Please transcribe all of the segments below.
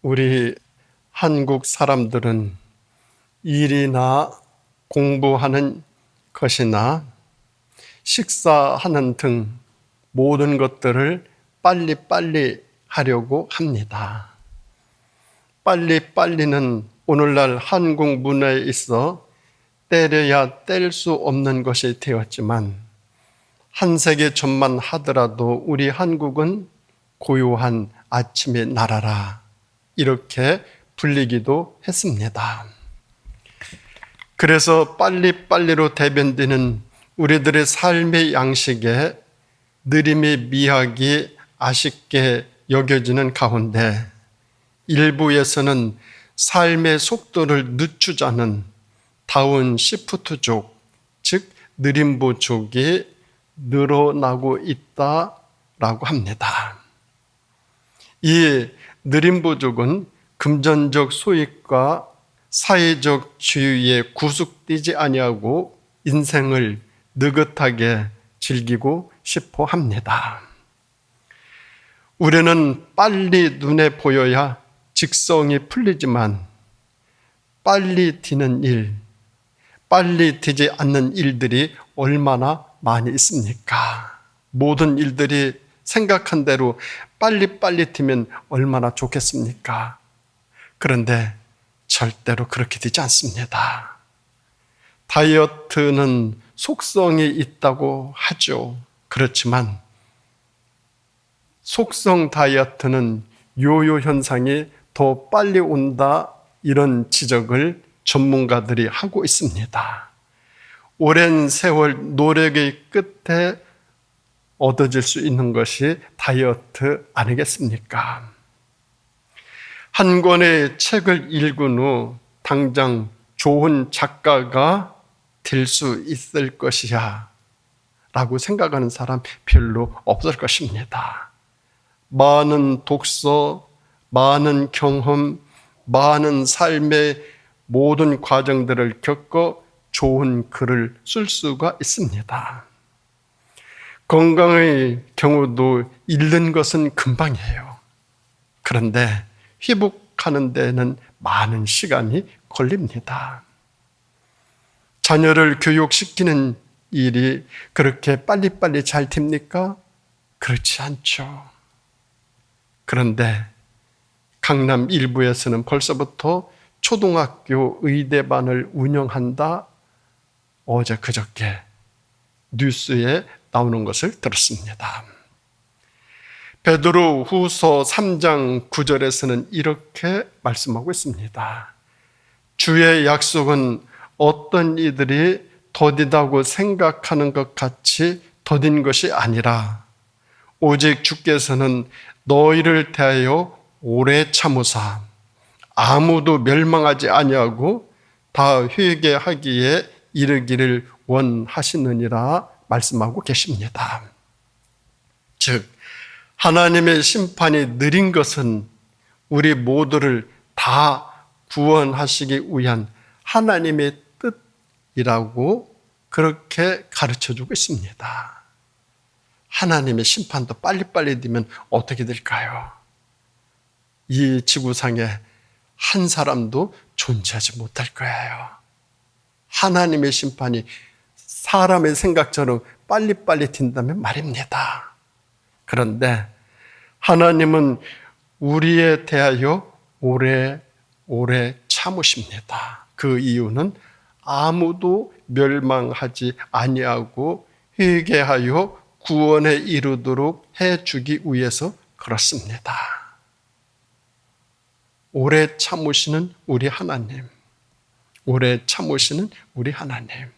우리 한국 사람들은 일이나 공부하는 것이나 식사하는 등 모든 것들을 빨리빨리 하려고 합니다. 빨리빨리는 오늘날 한국 문화에 있어 때려야 뗄 수 없는 것이 되었지만 한 세기 전만 하더라도 우리 한국은 고요한 아침의 나라라 이렇게 불리기도 했습니다. 그래서 빨리빨리로 대변되는 우리들의 삶의 양식에 느림의 미학이 아쉽게 여겨지는 가운데 일부에서는 삶의 속도를 늦추자는 다운시프트족, 즉 느림부족이 늘어나고 있다라고 합니다. 이 느림부족은 금전적 소익과 사회적 지위에 구속되지 아니하고 인생을 느긋하게 즐기고 싶어 합니다. 우리는 빨리 눈에 보여야 직성이 풀리지만 빨리 되는 일, 빨리 되지 않는 일들이 얼마나 많이 있습니까? 모든 일들이 생각한 대로 빨리빨리 되면 얼마나 좋겠습니까? 그런데 절대로 그렇게 되지 않습니다. 다이어트는 속성이 있다고 하죠. 그렇지만 속성 다이어트는 요요 현상이 더 빨리 온다 이런 지적을 전문가들이 하고 있습니다. 오랜 세월 노력의 끝에 얻어질 수 있는 것이 다이어트 아니겠습니까? 한 권의 책을 읽은 후 당장 좋은 작가가 될 수 있을 것이야 라고 생각하는 사람 별로 없을 것입니다. 많은 독서, 많은 경험, 많은 삶의 모든 과정들을 겪어 좋은 글을 쓸 수가 있습니다. 건강의 경우도 잃는 것은 금방이에요. 그런데 회복하는 데는 많은 시간이 걸립니다. 자녀를 교육시키는 일이 그렇게 빨리빨리 잘 됩니까? 그렇지 않죠. 그런데 강남 일부에서는 벌써부터 초등학교 의대반을 운영한다. 어제 그저께 뉴스에 나오는 것을 들었습니다. 베드로 후서 3장 9절에서는 이렇게 말씀하고 있습니다. 주의 약속은 어떤 이들이 더디다고 생각하는 것 같이 더딘 것이 아니라 오직 주께서는 너희를 대하여 오래 참으사 아무도 멸망하지 아니하고 다 회개하기에 이르기를 원하시느니라 말씀하고 계십니다. 즉 하나님의 심판이 느린 것은 우리 모두를 다 구원하시기 위한 하나님의 뜻이라고 그렇게 가르쳐주고 있습니다. 하나님의 심판도 빨리빨리 되면 어떻게 될까요? 이 지구상에 한 사람도 존재하지 못할 거예요. 하나님의 심판이 사람의 생각처럼 빨리빨리 된다면 말입니다. 그런데 하나님은 우리에 대하여 오래 참으십니다. 그 이유는 아무도 멸망하지 아니하고 회개하여 구원에 이르도록 해주기 위해서 그렇습니다. 오래 참으시는 우리 하나님, 오래 참으시는 우리 하나님.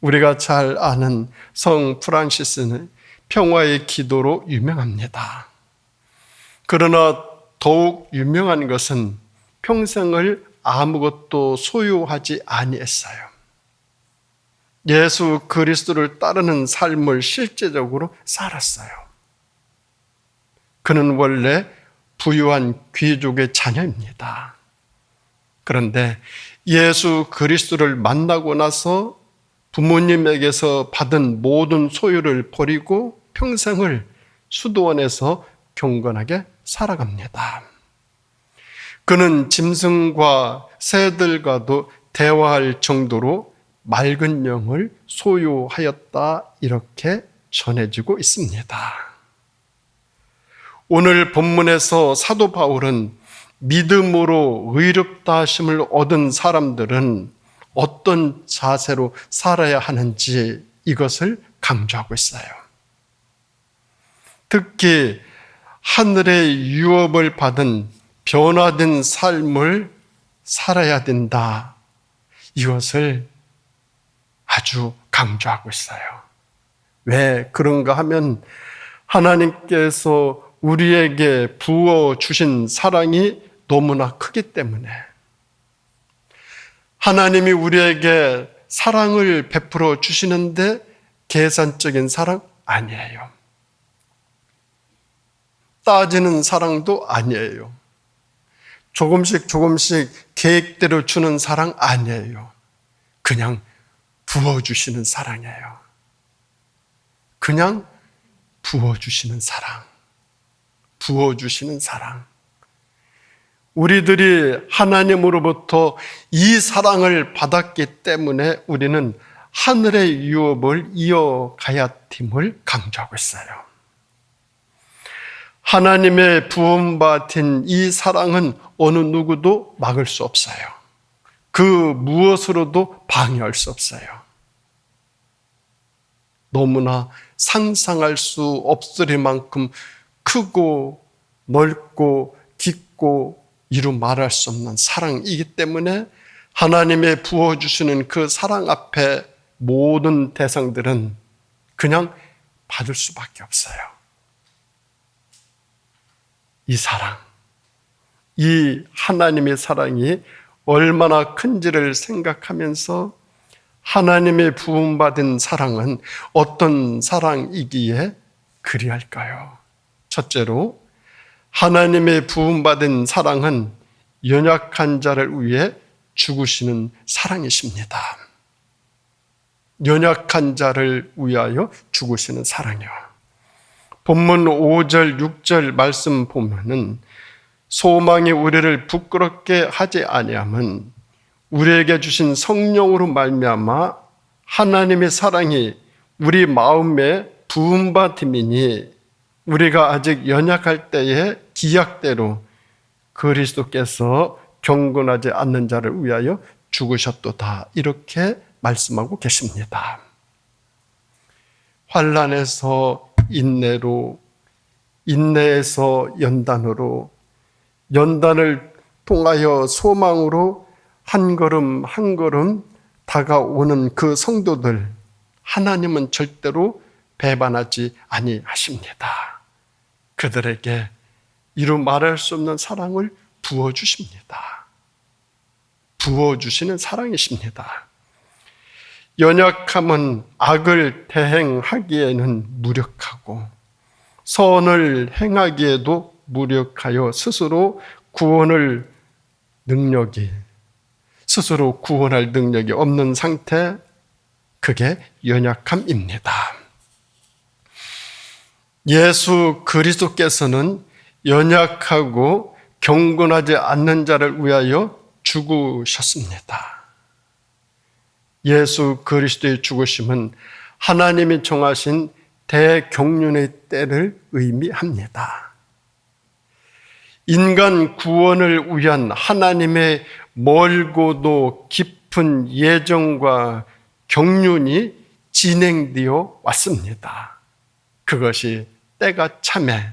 우리가 잘 아는 성 프란시스는 평화의 기도로 유명합니다. 그러나 더욱 유명한 것은 평생을 아무것도 소유하지 아니했어요. 예수 그리스도를 따르는 삶을 실제적으로 살았어요. 그는 원래 부유한 귀족의 자녀입니다. 그런데 예수 그리스도를 만나고 나서 부모님에게서 받은 모든 소유를 버리고 평생을 수도원에서 경건하게 살아갑니다. 그는 짐승과 새들과도 대화할 정도로 맑은 영을 소유하였다, 이렇게 전해지고 있습니다. 오늘 본문에서 사도 바울은 믿음으로 의롭다 하심을 얻은 사람들은 어떤 자세로 살아야 하는지 이것을 강조하고 있어요. 특히 하늘의 유업을 받은 변화된 삶을 살아야 된다, 이것을 아주 강조하고 있어요. 왜 그런가 하면 하나님께서 우리에게 부어주신 사랑이 너무나 크기 때문에. 하나님이 우리에게 사랑을 베풀어 주시는데 계산적인 사랑 아니에요. 따지는 사랑도 아니에요. 조금씩 계획대로 주는 사랑 아니에요. 그냥 부어주시는 사랑이에요. 그냥 부어주시는 사랑. 부어주시는 사랑. 우리들이 하나님으로부터 이 사랑을 받았기 때문에 우리는 하늘의 유업을 이어가야 됨을 강조하고 있어요. 하나님의 부음받은 이 사랑은 어느 누구도 막을 수 없어요. 그 무엇으로도 방해할 수 없어요. 너무나 상상할 수 없으리만큼 크고 넓고 깊고 이루 말할 수 없는 사랑이기 때문에 하나님의 부어주시는 그 사랑 앞에 모든 대상들은 그냥 받을 수밖에 없어요. 이 사랑, 이 하나님의 사랑이 얼마나 큰지를 생각하면서 하나님의 부음받은 사랑은 어떤 사랑이기에 그리할까요? 첫째로, 하나님의 부음받은 사랑은 연약한 자를 위해 죽으시는 사랑이십니다. 연약한 자를 위하여 죽으시는 사랑이요. 본문 5절, 6절 말씀 보면은 소망이 우리를 부끄럽게 하지 아니함은 우리에게 주신 성령으로 말미암아 하나님의 사랑이 우리 마음에 부음받음이니 우리가 아직 연약할 때에 기약대로 그리스도께서 경건하지 않는 자를 위하여 죽으셨도다, 이렇게 말씀하고 계십니다. 환난에서 인내로, 인내에서 연단으로, 연단을 통하여 소망으로 한 걸음 한 걸음 다가오는 그 성도들, 하나님은 절대로 배반하지 아니하십니다. 그들에게 이루 말할 수 없는 사랑을 부어주십니다. 부어주시는 사랑이십니다. 연약함은 악을 대행하기에는 무력하고 선을 행하기에도 무력하여 스스로 구원할 능력이 없는 상태, 그게 연약함입니다. 예수 그리스도께서는 연약하고 경건하지 않는 자를 위하여 죽으셨습니다. 예수 그리스도의 죽으심은 하나님이 정하신 대경륜의 때를 의미합니다. 인간 구원을 위한 하나님의 멀고도 깊은 예정과 경륜이 진행되어 왔습니다. 그것이 때가 참에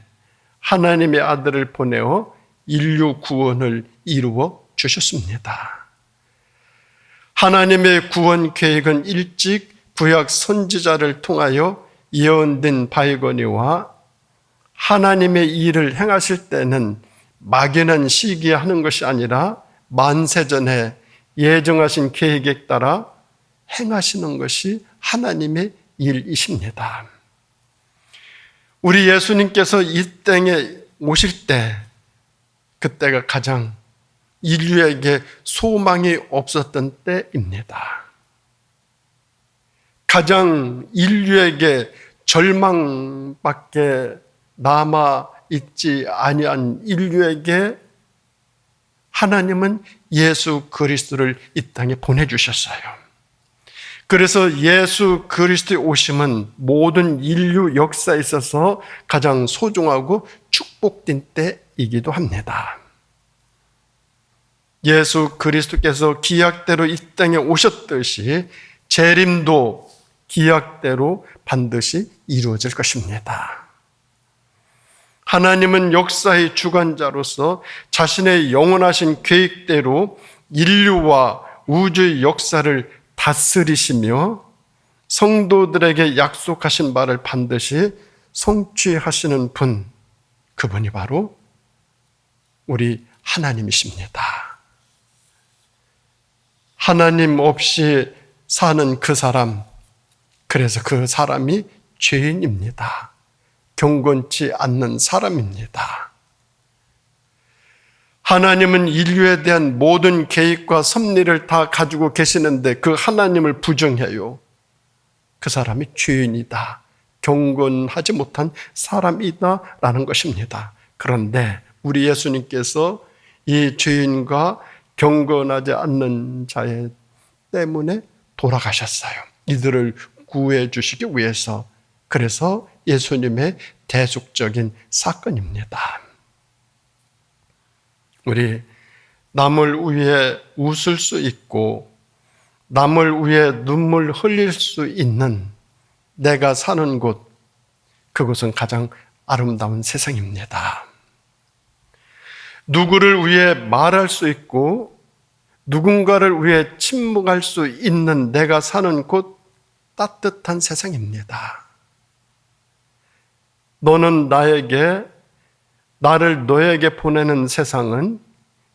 하나님의 아들을 보내어 인류 구원을 이루어 주셨습니다. 하나님의 구원 계획은 일찍 구약 선지자를 통하여 예언된 바이거니와 하나님의 일을 행하실 때는 막연한 시기에 하는 것이 아니라 만세전에 예정하신 계획에 따라 행하시는 것이 하나님의 일이십니다. 우리 예수님께서 이 땅에 오실 때, 그때가 가장 인류에게 소망이 없었던 때입니다. 가장 인류에게 절망밖에 남아 있지 아니한 인류에게 하나님은 예수 그리스도를 이 땅에 보내주셨어요. 그래서 예수 그리스도의 오심은 모든 인류 역사에 있어서 가장 소중하고 축복된 때이기도 합니다. 예수 그리스도께서 기약대로 이 땅에 오셨듯이 재림도 기약대로 반드시 이루어질 것입니다. 하나님은 역사의 주관자로서 자신의 영원하신 계획대로 인류와 우주의 역사를 다스리시며 성도들에게 약속하신 바를 반드시 성취하시는 분, 그분이 바로 우리 하나님이십니다. 하나님 없이 사는 그 사람, 그래서 그 사람이 죄인입니다. 경건치 않는 사람입니다. 하나님은 인류에 대한 모든 계획과 섭리를 다 가지고 계시는데 그 하나님을 부정해요. 그 사람이 죄인이다. 경건하지 못한 사람이다 라는 것입니다. 그런데 우리 예수님께서 이 죄인과 경건하지 않는 자의 때문에 돌아가셨어요. 이들을 구해 주시기 위해서. 그래서 예수님의 대속적인 사건입니다. 우리 남을 위해 웃을 수 있고 남을 위해 눈물 흘릴 수 있는 내가 사는 곳, 그곳은 가장 아름다운 세상입니다. 누구를 위해 말할 수 있고 누군가를 위해 침묵할 수 있는 내가 사는 곳, 따뜻한 세상입니다. 너는 나를 너에게 보내는 세상은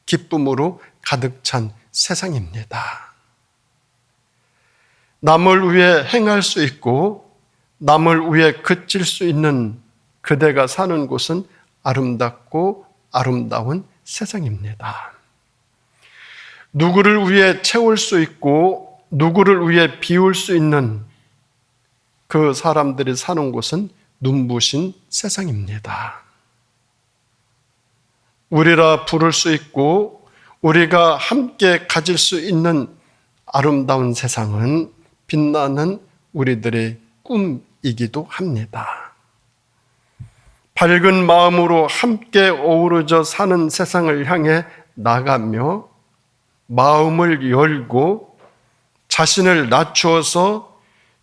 기쁨으로 가득 찬 세상입니다. 남을 위해 행할 수 있고 남을 위해 그칠 수 있는 그대가 사는 곳은 아름답고 아름다운 세상입니다. 누구를 위해 채울 수 있고 누구를 위해 비울 수 있는 그 사람들이 사는 곳은 눈부신 세상입니다. 우리라 부를 수 있고 우리가 함께 가질 수 있는 아름다운 세상은 빛나는 우리들의 꿈이기도 합니다. 밝은 마음으로 함께 어우러져 사는 세상을 향해 나가며 마음을 열고 자신을 낮추어서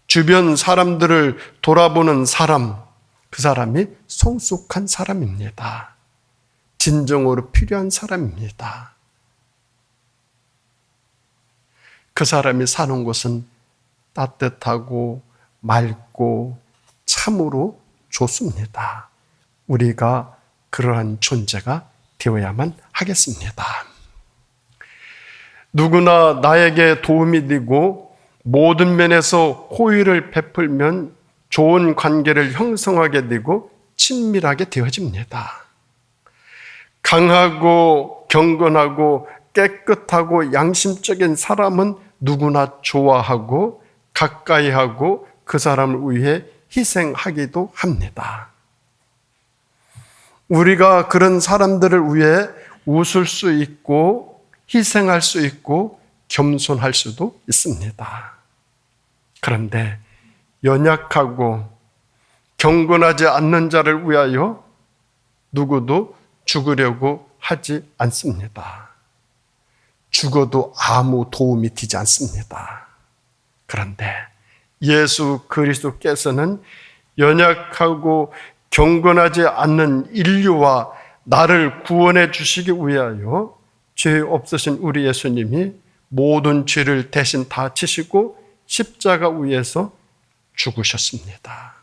주변 사람들을 돌아보는 사람, 그 사람이 성숙한 사람입니다. 진정으로 필요한 사람입니다. 그 사람이 사는 곳은 따뜻하고 맑고 참으로 좋습니다. 우리가 그러한 존재가 되어야만 하겠습니다. 누구나 나에게 도움이 되고 모든 면에서 호의를 베풀면 좋은 관계를 형성하게 되고 친밀하게 되어집니다. 강하고 경건하고 깨끗하고 양심적인 사람은 누구나 좋아하고 가까이하고 그 사람을 위해 희생하기도 합니다. 우리가 그런 사람들을 위해 웃을 수 있고 희생할 수 있고 겸손할 수도 있습니다. 그런데 연약하고 경건하지 않는 자를 위하여 누구도 죽으려고 하지 않습니다. 죽어도 아무 도움이 되지 않습니다. 그런데 예수 그리스도께서는 연약하고 경건하지 않는 인류와 나를 구원해 주시기 위하여 죄 없으신 우리 예수님이 모든 죄를 대신 다 지시고 십자가 위에서 죽으셨습니다.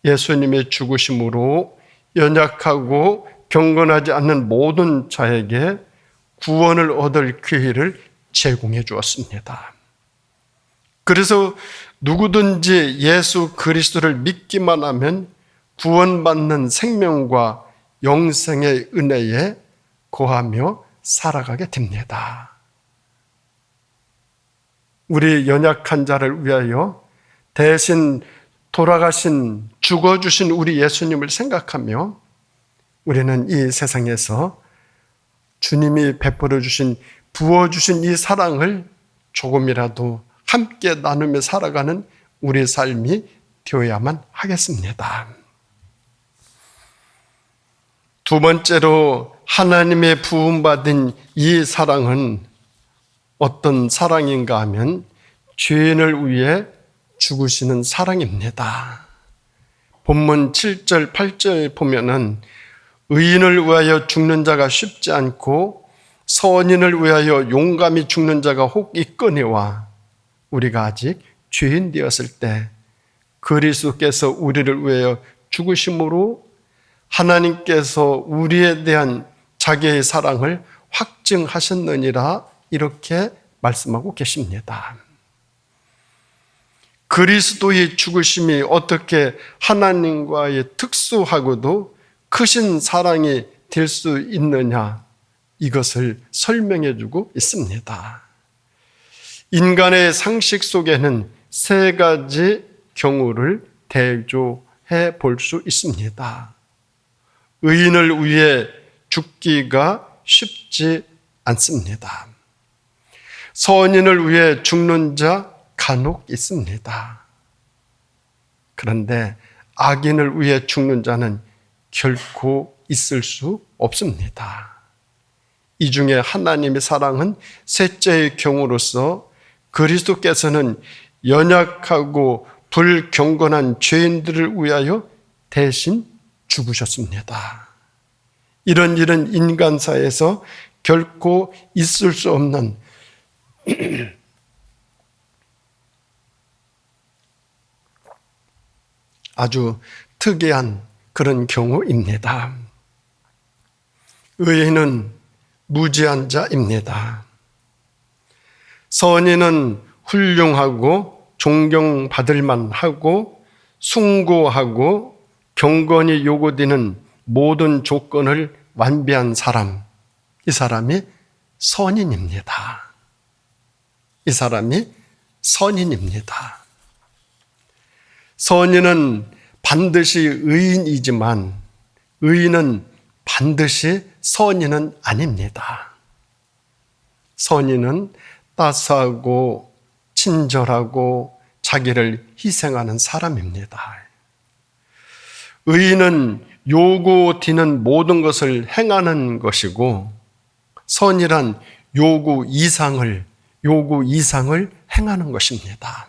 예수님의 죽으심으로 연약하고 경건하지 않는 모든 자에게 구원을 얻을 기회를 제공해 주었습니다. 그래서 누구든지 예수 그리스도를 믿기만 하면 구원받는 생명과 영생의 은혜에 거하며 살아가게 됩니다. 우리 연약한 자를 위하여 대신 돌아가신, 죽어주신 우리 예수님을 생각하며 우리는 이 세상에서 주님이 베풀어 주신, 부어주신 이 사랑을 조금이라도 함께 나누며 살아가는 우리의 삶이 되어야만 하겠습니다. 두 번째로 하나님의 부음받은 이 사랑은 어떤 사랑인가 하면 죄인을 위해 죽으시는 사랑입니다. 본문 7절, 8절 보면은 의인을 위하여 죽는 자가 쉽지 않고 선인을 위하여 용감히 죽는 자가 혹 있거니와 우리가 아직 죄인 되었을 때 그리스도께서 우리를 위하여 죽으심으로 하나님께서 우리에 대한 자기의 사랑을 확증하셨느니라 이렇게 말씀하고 계십니다. 그리스도의 죽으심이 어떻게 하나님과의 특수하고도 크신 사랑이 될 수 있느냐, 이것을 설명해 주고 있습니다. 인간의 상식 속에는 세 가지 경우를 대조해 볼 수 있습니다. 의인을 위해 죽기가 쉽지 않습니다. 선인을 위해 죽는 자 간혹 있습니다. 그런데 악인을 위해 죽는 자는 결코 있을 수 없습니다. 이 중에 하나님의 사랑은 셋째의 경우로서 그리스도께서는 연약하고 불경건한 죄인들을 위하여 대신 죽으셨습니다. 이런 일은 인간사에서 결코 있을 수 없는 아주 특이한 그런 경우입니다. 의인은 무지한 자입니다. 선인은 훌륭하고 존경받을 만하고 숭고하고 경건이 요구되는 모든 조건을 완비한 사람, 이 사람이 선인입니다. 이 사람이 선인입니다. 선인은 반드시 의인이지만 의인은 반드시 선인은 아닙니다. 선인은 따스하고 친절하고 자기를 희생하는 사람입니다. 의인은 요구되는 모든 것을 행하는 것이고 선이란 요구 이상을 행하는 것입니다.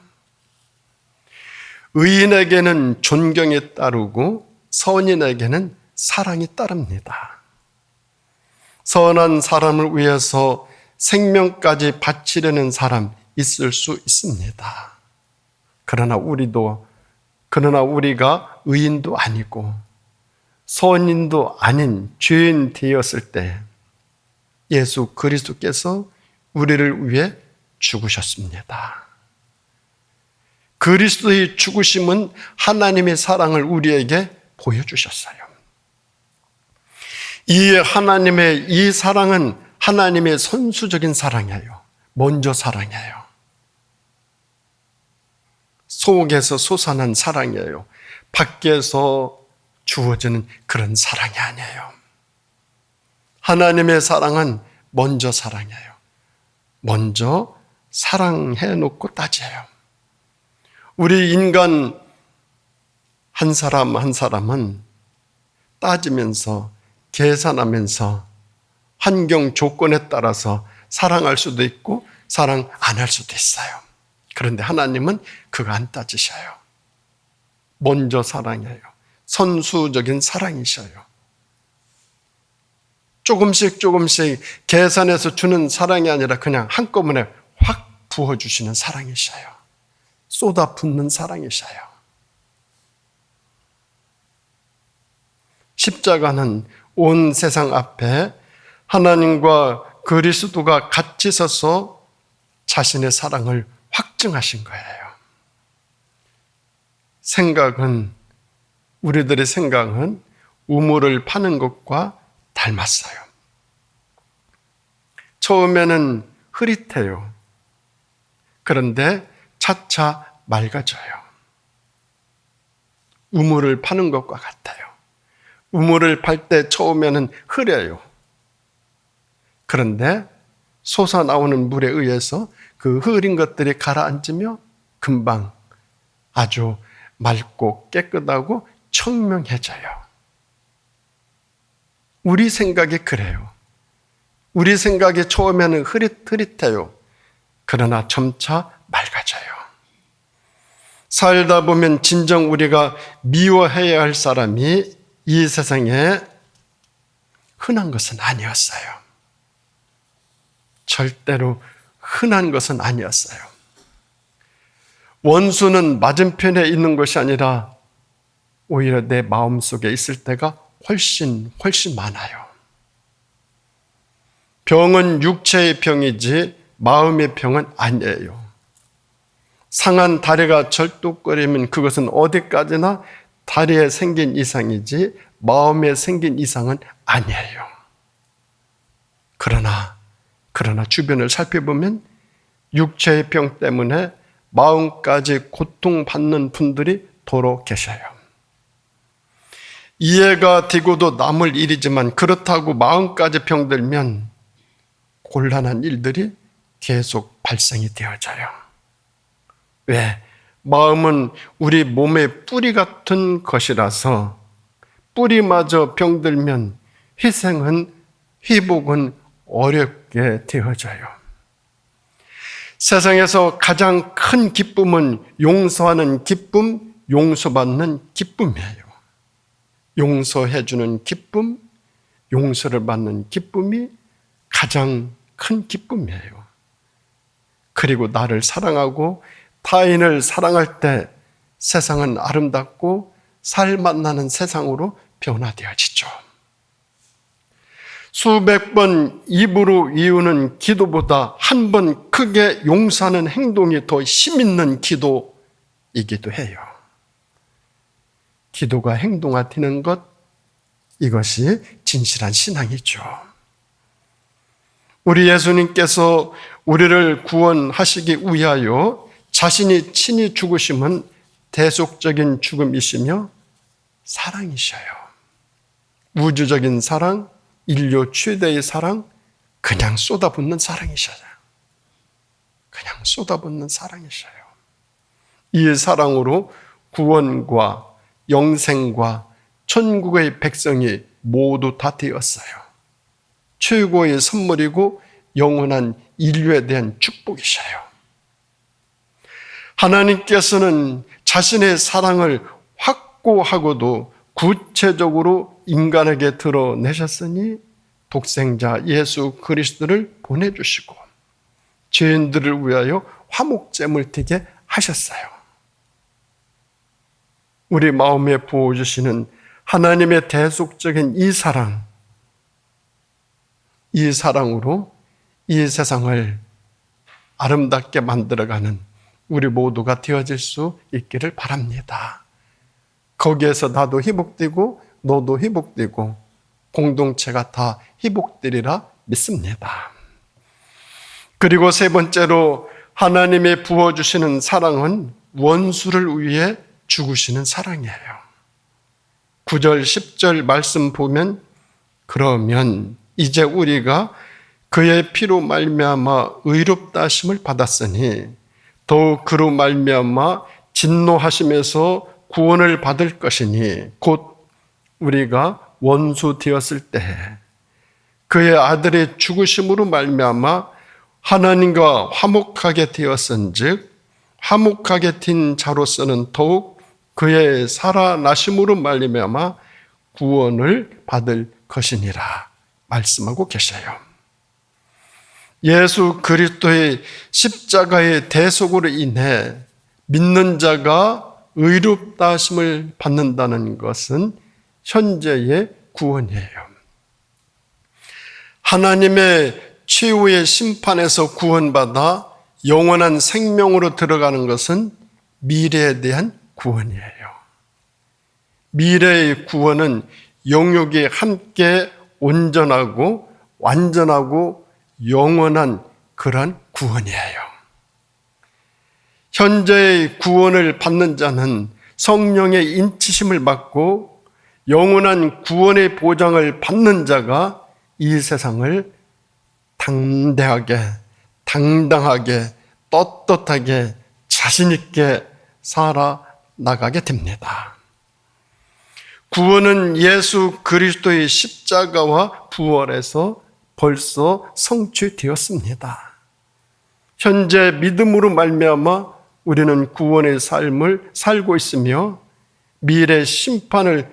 의인에게는 존경이 따르고 선인에게는 사랑이 따릅니다. 선한 사람을 위해서 생명까지 바치려는 사람 있을 수 있습니다. 그러나 우리가 의인도 아니고 선인도 아닌 죄인 되었을 때 예수 그리스도께서 우리를 위해 죽으셨습니다. 그리스도의 죽으심은 하나님의 사랑을 우리에게 보여주셨어요. 이 하나님의 이 사랑은 하나님의 선수적인 사랑이에요. 먼저 사랑이에요. 속에서 솟아난 사랑이에요. 밖에서 주어지는 그런 사랑이 아니에요. 하나님의 사랑은 먼저 사랑이에요. 먼저 사랑해 놓고 따져요. 우리 인간 한 사람 한 사람은 따지면서 계산하면서 환경 조건에 따라서 사랑할 수도 있고 사랑 안 할 수도 있어요. 그런데 하나님은 그거 안 따지셔요. 먼저 사랑해요. 선수적인 사랑이셔요. 조금씩 계산해서 주는 사랑이 아니라 그냥 한꺼번에 확 부어주시는 사랑이셔요. 쏟아붓는 사랑이셔요. 십자가는 온 세상 앞에 하나님과 그리스도가 같이 서서 자신의 사랑을 확증하신 거예요. 우리들의 생각은 우물을 파는 것과 닮았어요. 처음에는 흐릿해요. 그런데 차차 맑아져요. 우물을 파는 것과 같아요. 우물을 팔 때 처음에는 흐려요. 그런데 솟아나오는 물에 의해서 그 흐린 것들이 가라앉으며 금방 아주 맑고 깨끗하고 청명해져요. 우리 생각이 그래요. 우리 생각이 처음에는 흐릿흐릿해요. 그러나 점차 맑아져요. 살다 보면 진정 우리가 미워해야 할 사람이 이 세상에 흔한 것은 아니었어요. 절대로 흔한 것은 아니었어요. 원수는 맞은편에 있는 것이 아니라 오히려 내 마음속에 있을 때가 훨씬 많아요. 병은 육체의 병이지 마음의 병은 아니에요. 상한 다리가 절뚝거리면 그것은 어디까지나 다리에 생긴 이상이지 마음에 생긴 이상은 아니에요. 그러나 주변을 살펴보면 육체의 병 때문에 마음까지 고통받는 분들이 도로 계셔요. 이해가 되고도 남을 일이지만 그렇다고 마음까지 병들면 곤란한 일들이 계속 발생이 되어져요. 왜? 마음은 우리 몸의 뿌리 같은 것이라서 뿌리마저 병들면 회복은 어렵게 되어져요. 세상에서 가장 큰 기쁨은 용서하는 기쁨, 용서받는 기쁨이에요. 용서해주는 기쁨, 용서를 받는 기쁨이 가장 큰 기쁨이에요. 그리고 나를 사랑하고 타인을 사랑할 때 세상은 아름답고 살맛 나는 세상으로 변화되어지죠. 수백 번 입으로 이유는 기도보다 한 번 크게 용서하는 행동이 더 힘있는 기도이기도 해요. 기도가 행동화되는 것, 이것이 진실한 신앙이죠. 우리 예수님께서 우리를 구원하시기 위하여 자신이 친히 죽으심은 대속적인 죽음이시며 사랑이셔요. 우주적인 사랑, 인류 최대의 사랑, 그냥 쏟아붓는 사랑이셔요. 그냥 쏟아붓는 사랑이셔요. 이 사랑으로 구원과 영생과 천국의 백성이 모두 다 되었어요. 최고의 선물이고 영원한 인류에 대한 축복이셔요. 하나님께서는 자신의 사랑을 확고하고도 구체적으로 인간에게 드러내셨으니 독생자 예수 그리스도를 보내주시고 죄인들을 위하여 화목제물 드게 하셨어요. 우리 마음에 부어주시는 하나님의 대속적인 이 사랑으로 이 세상을 아름답게 만들어가는 우리 모두가 되어질 수 있기를 바랍니다. 거기에서 나도 회복되고 너도 회복되고 공동체가 다 회복되리라 믿습니다. 그리고 세 번째로 하나님의 부어주시는 사랑은 원수를 위해 죽으시는 사랑이에요. 9절 10절 말씀 보면 그러면 이제 우리가 그의 피로 말미암아 의롭다 하심을 받았으니 더욱 그로 말미암아 진노하심에서 구원을 받을 것이니 곧 우리가 원수 되었을 때 그의 아들의 죽으심으로 말미암아 하나님과 화목하게 되었은즉 화목하게 된 자로서는 더욱 그의 살아나심으로 말미암아 구원을 받을 것이니라 말씀하고 계셔요. 예수 그리스도의 십자가의 대속으로 인해 믿는 자가 의롭다 하심을 받는다는 것은 현재의 구원이에요. 하나님의 최후의 심판에서 구원받아 영원한 생명으로 들어가는 것은 미래에 대한 구원이에요. 미래의 구원은 영육이 함께 온전하고 완전하고 영원한 그런 구원이에요. 현재의 구원을 받는 자는 성령의 인치심을 받고 영원한 구원의 보장을 받는 자가 이 세상을 담대하게, 당당하게, 떳떳하게, 자신있게 살아나가게 됩니다. 구원은 예수 그리스도의 십자가와 부활에서 벌써 성취되었습니다. 현재 믿음으로 말미암아 우리는 구원의 삶을 살고 있으며 미래 심판을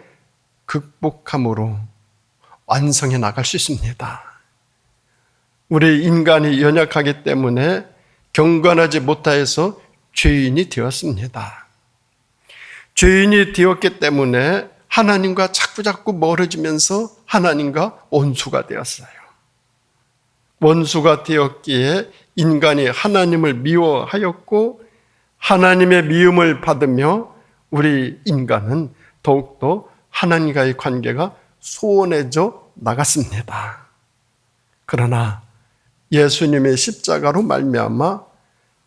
극복함으로 완성해 나갈 수 있습니다. 우리 인간이 연약하기 때문에 경건하지 못하여서 죄인이 되었습니다. 죄인이 되었기 때문에 하나님과 자꾸자꾸 멀어지면서 하나님과 원수가 되었어요. 원수가 되었기에 인간이 하나님을 미워하였고 하나님의 미움을 받으며 우리 인간은 더욱더 하나님과의 관계가 소원해져 나갔습니다. 그러나 예수님의 십자가로 말미암아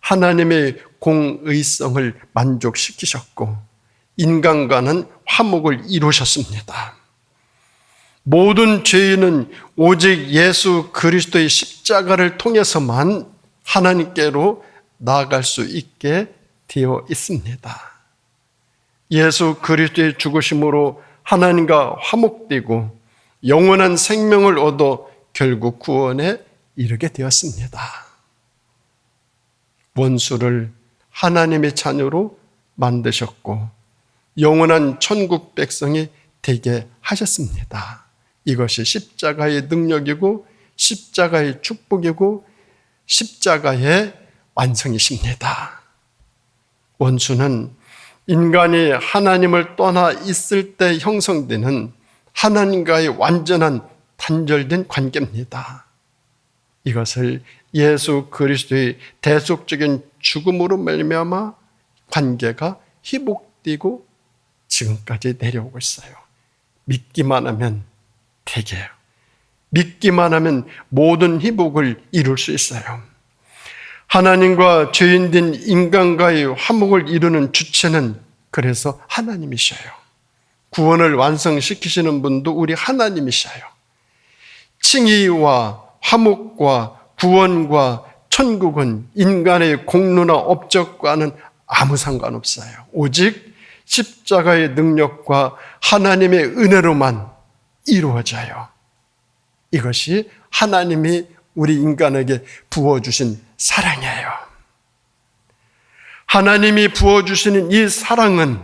하나님의 공의성을 만족시키셨고 인간과는 화목을 이루셨습니다. 모든 죄인은 오직 예수 그리스도의 십자가를 통해서만 하나님께로 나아갈 수 있게 되어 있습니다. 예수 그리스도의 죽으심으로 하나님과 화목되고 영원한 생명을 얻어 결국 구원에 이르게 되었습니다. 원수를 하나님의 자녀로 만드셨고 영원한 천국 백성이 되게 하셨습니다. 이것이 십자가의 능력이고 십자가의 축복이고 십자가의 완성이십니다. 원수는 인간이 하나님을 떠나 있을 때 형성되는 하나님과의 완전한 단절된 관계입니다. 이것을 예수 그리스도의 대속적인 죽음으로 말미암아 관계가 회복되고 지금까지 내려오고 있어요. 믿기만 하면 되게요. 믿기만 하면 모든 회복을 이룰 수 있어요. 하나님과 죄인된 인간과의 화목을 이루는 주체는 그래서 하나님이셔요. 구원을 완성시키시는 분도 우리 하나님이셔요. 칭의와 화목과 구원과 천국은 인간의 공로나 업적과는 아무 상관없어요. 오직 십자가의 능력과 하나님의 은혜로만 이루어져요. 이것이 하나님이 우리 인간에게 부어주신 사랑이에요. 하나님이 부어주시는 이 사랑은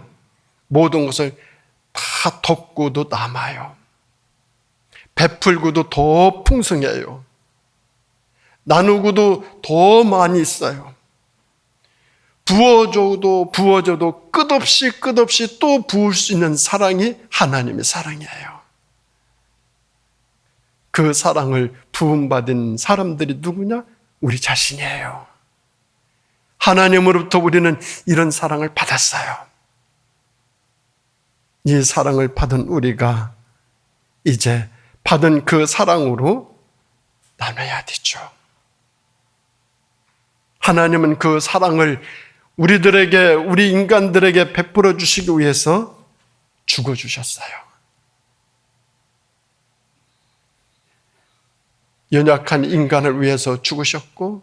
모든 것을 다 덮고도 남아요. 베풀고도 더 풍성해요. 나누고도 더 많이 있어요. 부어줘도 끝없이 또 부을 수 있는 사랑이 하나님의 사랑이에요. 그 사랑을 부음받은 사람들이 누구냐? 우리 자신이에요. 하나님으로부터 우리는 이런 사랑을 받았어요. 이 사랑을 받은 우리가 이제 받은 그 사랑으로 나눠야 되죠. 하나님은 그 사랑을 우리 인간들에게 베풀어 주시기 위해서 죽어주셨어요. 연약한 인간을 위해서 죽으셨고,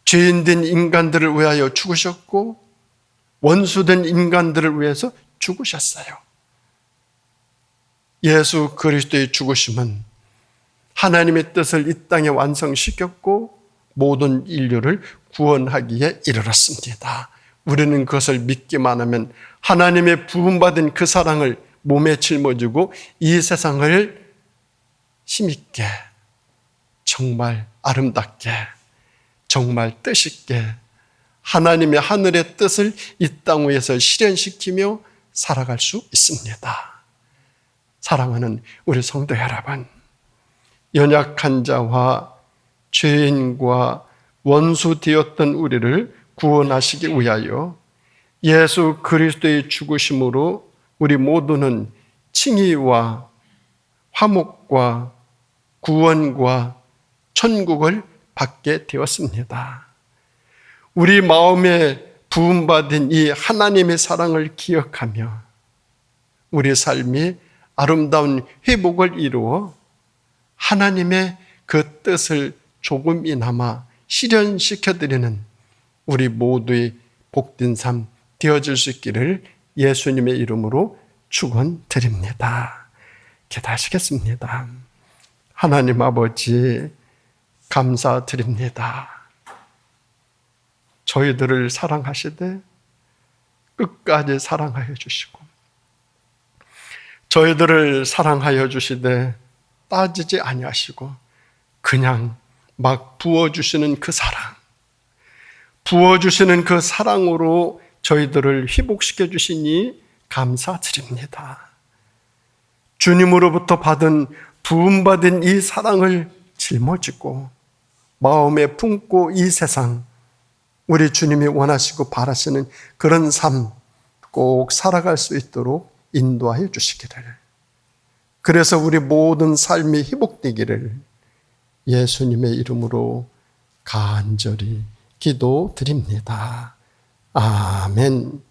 죄인된 인간들을 위하여 죽으셨고, 원수된 인간들을 위해서 죽으셨어요. 예수 그리스도의 죽으심은 하나님의 뜻을 이 땅에 완성시켰고 모든 인류를 구원하기에 이르렀습니다. 우리는 그것을 믿기만 하면 하나님의 부음받은 그 사랑을 몸에 짊어지고 이 세상을 힘있게, 정말 아름답게, 정말 뜻있게 하나님의 하늘의 뜻을 이 땅 위에서 실현시키며 살아갈 수 있습니다. 사랑하는 우리 성도 여러분, 연약한 자와 죄인과 원수 되었던 우리를 구원하시기 위하여 예수 그리스도의 죽으심으로 우리 모두는 칭의와 화목과 구원과 천국을 받게 되었습니다. 우리 마음에 부음받은 이 하나님의 사랑을 기억하며 우리 삶이 아름다운 회복을 이루어 하나님의 그 뜻을 조금이나마 실현시켜드리는 우리 모두의 복된 삶 되어질 수 있기를 예수님의 이름으로 축원드립니다. 기도하시겠습니다. 하나님 아버지 감사드립니다. 저희들을 사랑하시되 끝까지 사랑하여 주시고 저희들을 사랑하여 주시되 따지지 아니하시고 그냥 막 부어주시는 그 사랑, 부어주시는 그 사랑으로 저희들을 회복시켜 주시니 감사드립니다. 주님으로부터 받은 부음받은 이 사랑을 짊어지고 마음에 품고 이 세상, 우리 주님이 원하시고 바라시는 그런 삶 꼭 살아갈 수 있도록 인도하여 주시기를, 그래서 우리 모든 삶이 회복되기를 예수님의 이름으로 간절히 기도드립니다. 아멘.